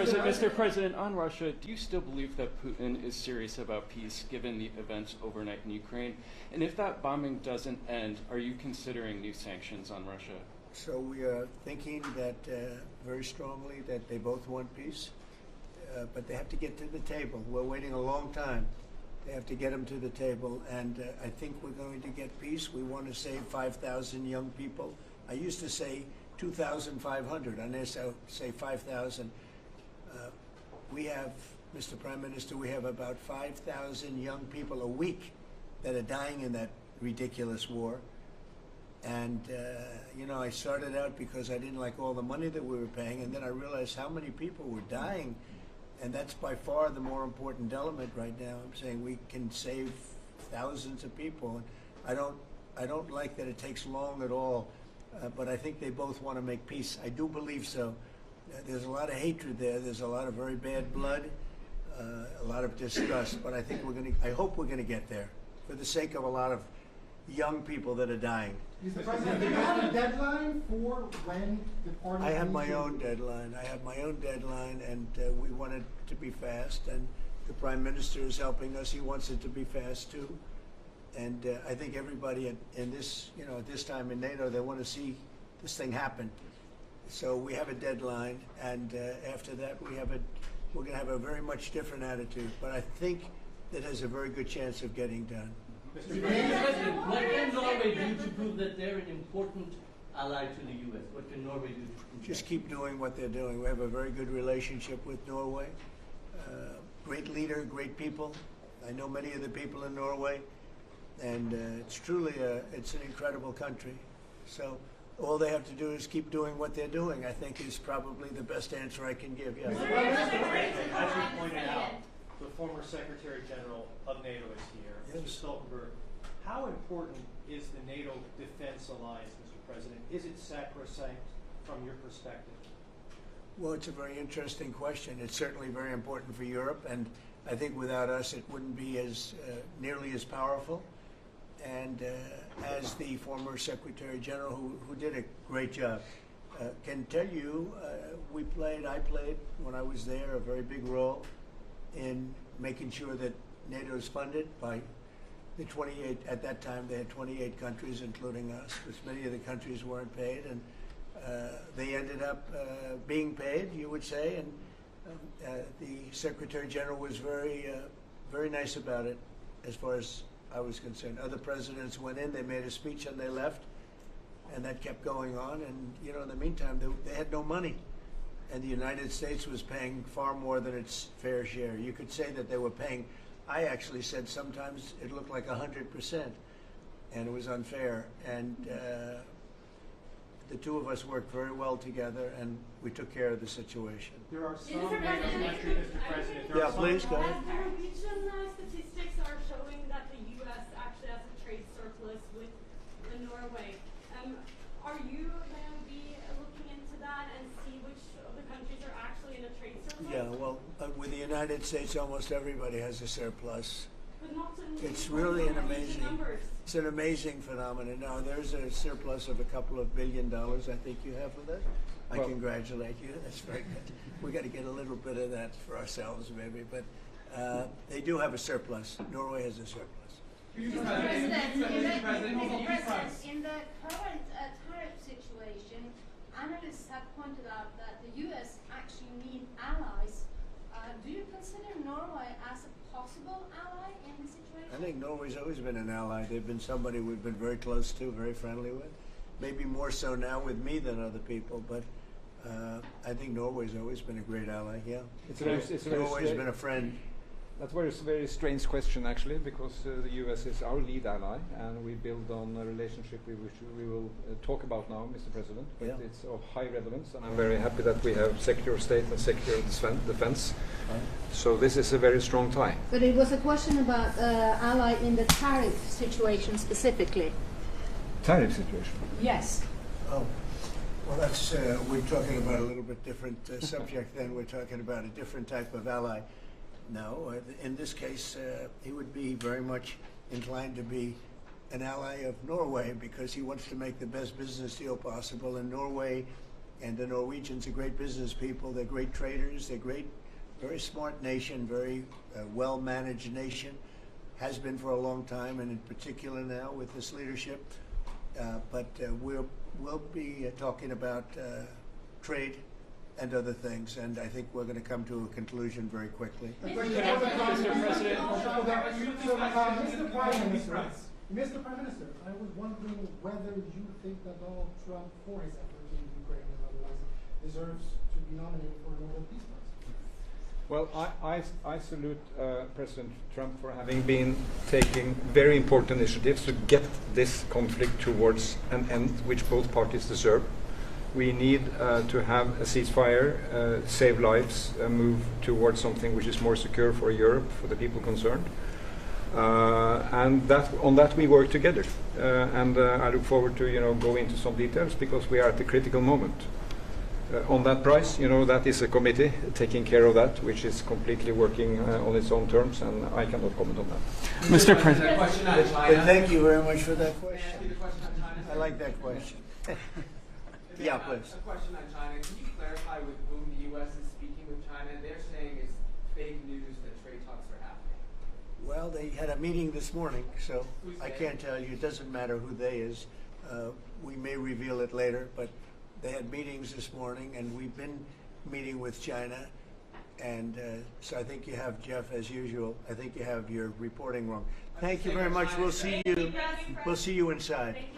Mr. President, on Russia, do you still believe that Putin is serious about peace given the events overnight in Ukraine? And if that bombing doesn't end, are you considering new sanctions on Russia? So we are thinking that very strongly that they both want peace, but they have to get to the table. We're waiting a long time. They have to get them to the table, and I think we're going to get peace. We want to save 5,000 young people. I used to say 2,500. I now say 5,000. We have, Mr. Prime Minister, we have about 5,000 young people a week that are dying in that ridiculous war. And, you know, I started out because I didn't like all the money that we were paying, and then I realized how many people were dying. And that's by far the more important element right now. I'm saying we can save thousands of people. I don't like that it takes long at all, but I think they both want to make peace. I do believe so. There's a lot of hatred there. There's a lot of very bad blood, a lot of distrust. But I think I hope we're going to get there for the sake of a lot of young people that are dying. Mr. President, do you have a deadline for when the party? I have my own deadline. I have my own deadline, and we want it to be fast. And the Prime Minister is helping us. He wants it to be fast too. And I think everybody in this, you know, at this time in NATO, they want to see this thing happen. So we have a deadline, and after that, we're going to have a very much different attitude. But I think that has a very good chance of getting done. Mr. President, what can Norway do to prove that they're an important ally to the U.S.? What can Norway do to prove Just keep doing what they're doing. We have a very good relationship with Norway. Great leader, great people. I know many of the people in Norway, and it's truly it's an incredible country. So all they have to do is keep doing what they're doing, I think, is probably the best answer I can give. Yes. As you pointed out, the former Secretary General of NATO is here, Mr. Stoltenberg. How important is the NATO defense alliance, Mr. President? Is it sacrosanct from your perspective? Well, it's a very interesting question. It's certainly very important for Europe, and I think without us it wouldn't be as nearly as powerful. And as the former Secretary General, who did a great job, can tell you, I played when I was there a very big role in making sure that NATO is funded by the 28, at that time they had 28 countries, including us, because many of the countries weren't paid, and they ended up being paid, you would say, and the Secretary General was very nice about it, as far as I was concerned. Other presidents went in, they made a speech, and they left, and that kept going on. And you know, in the meantime, they had no money, and the United States was paying far more than its fair share. You could say that they were paying. I actually said sometimes it looked like 100%, and it was unfair. And the two of us worked very well together, and we took care of the situation. There are some Mr. President. Yeah, please go ahead. The Norwegian statistics are showing that the U.S. actually has a trade surplus with Norway. Are you going to be looking into that and see which of the countries are actually in a trade surplus? Yeah, well, with the United States, almost everybody has a surplus. But not It's really an amazing, numbers. it's an amazing phenomenon. Now, there's a surplus of a couple of $1 billion, I think you have with it. I congratulate you. That's very good. We got to get a little bit of that for ourselves, maybe. But they do have a surplus. Norway has a surplus. Mr. President, in the current tariff situation, analysts have pointed out that the U.S. actually need allies. Do you consider Norway as a possible ally in the situation? I think Norway's always been an ally. They've been somebody we've been very close to, very friendly with. Maybe more so now with me than other people, but I think Norway's always been a great ally, yeah. Norway's been a friend. That's a very strange question, actually, because the U.S. is our lead ally, and we build on a relationship which we will talk about now, Mr. President. But it's of high relevance, and I'm very happy that we have Secretary of State and Secretary of Defense. So this is a very strong tie. But it was a question about ally in the tariff situation specifically. Tariff situation? Yes. Oh, well, that's we're talking about a little bit different subject. Then we're talking about a different type of ally. No, in this case, he would be very much inclined to be an ally of Norway because he wants to make the best business deal possible. And Norway And the Norwegians are great business people. They're great traders. They're great, very smart nation, very well-managed nation. Has been for a long time, and in particular now with this leadership. But we'll be talking about trade and other things, and I think we're going to come to a conclusion very quickly. Mr. President. Mr. Prime Minister, I was wondering whether you think that Donald Trump, for his efforts in Ukraine and otherwise, deserves to be nominated for a Nobel Peace Prize. Well, I salute President Trump for having been taking very important initiatives to get this conflict towards an end, which both parties deserve. We need to have a ceasefire, save lives, move towards something which is more secure for Europe, for the people concerned. And on that we work together. And I look forward to go into some details, because we are at a critical moment. On that price, that is a committee taking care of that, which is completely working on its own terms, and I cannot comment on that. Mr. President. Question on China. Thank you very much for that May I ask question. you the question on China? I like that question. Yeah, please. A question on China. Can you clarify with whom the U.S. is speaking with China? They're saying it's fake news that trade talks are happening. Well, they had a meeting this morning, so Who's I they? can't tell you. It doesn't matter who they is. We may reveal it later, but they had meetings this morning, and we've been meeting with China. And so I think you have, Jeff, as usual, I think you have your reporting wrong. Thank you very much. We'll see you. We'll see you inside.